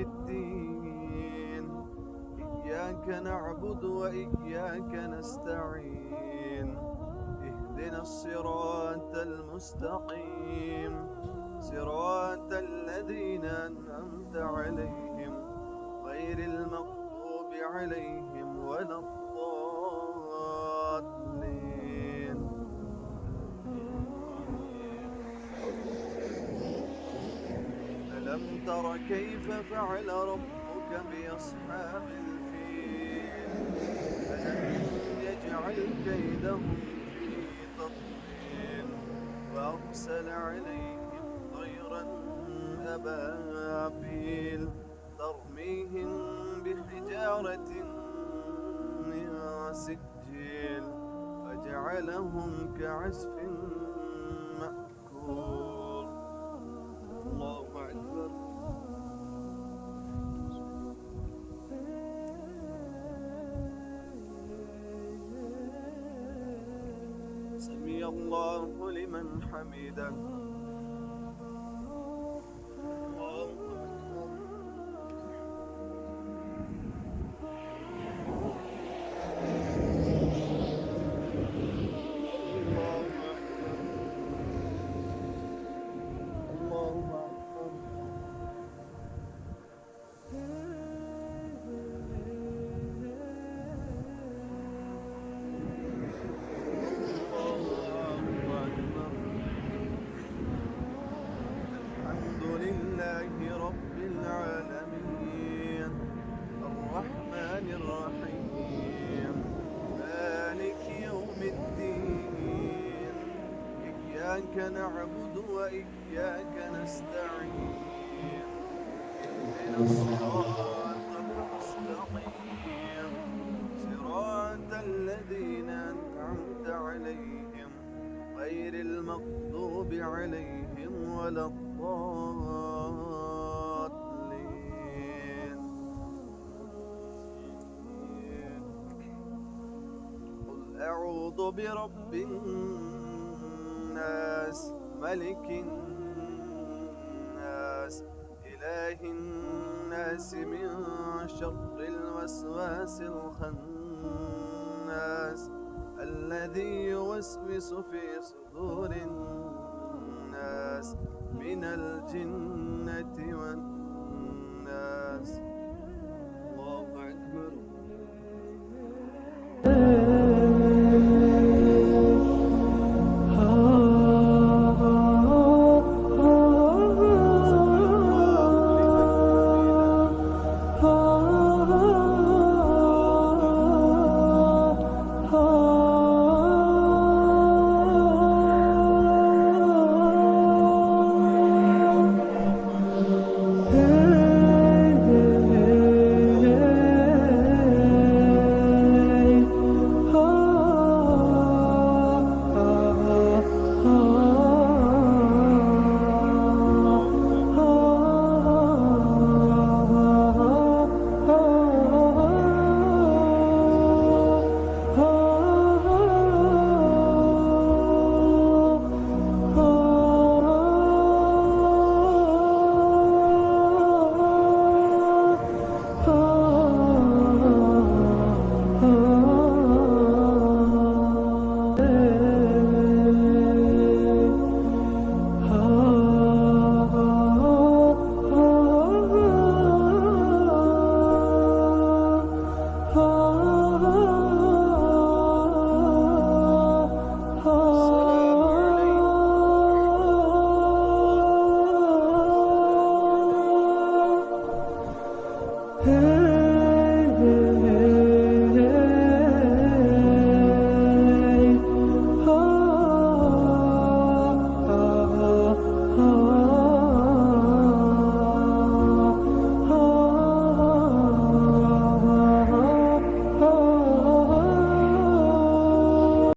الدين. إياك نعبد وإياك نستعين. اهدنا الصراط المستقيم، صراط الذين أنعمت عليهم غير المغضوب عليهم ولا الضالين. ألم تر كيف فعل ربك بأصحاب الفيل؟ ألم يجعل كيدهم في تضليل، وأرسل عليهم طيرا أبابيل ترميهم بحجارة من سجيل فجعلهم كعصف مأكول. الله أكبر. سمع الله لمن حمده. الله أكبر. الله أكبر. الله أكبر. الحمد لله رب العالمين، الرحمن الرحيم، مالك يوم الدين. إياك نعبد وإياك نستعين. اهدنا الصراط المستقيم، صراط الذين أنعمت عليهم غير المغضوب عليهم ولا الضالين. قل أعوذ برب الناس، ملك الناس، إله الناس، من شر الوسواس الخناس الذي يوسوس في صدور الناس من الجنة والناس.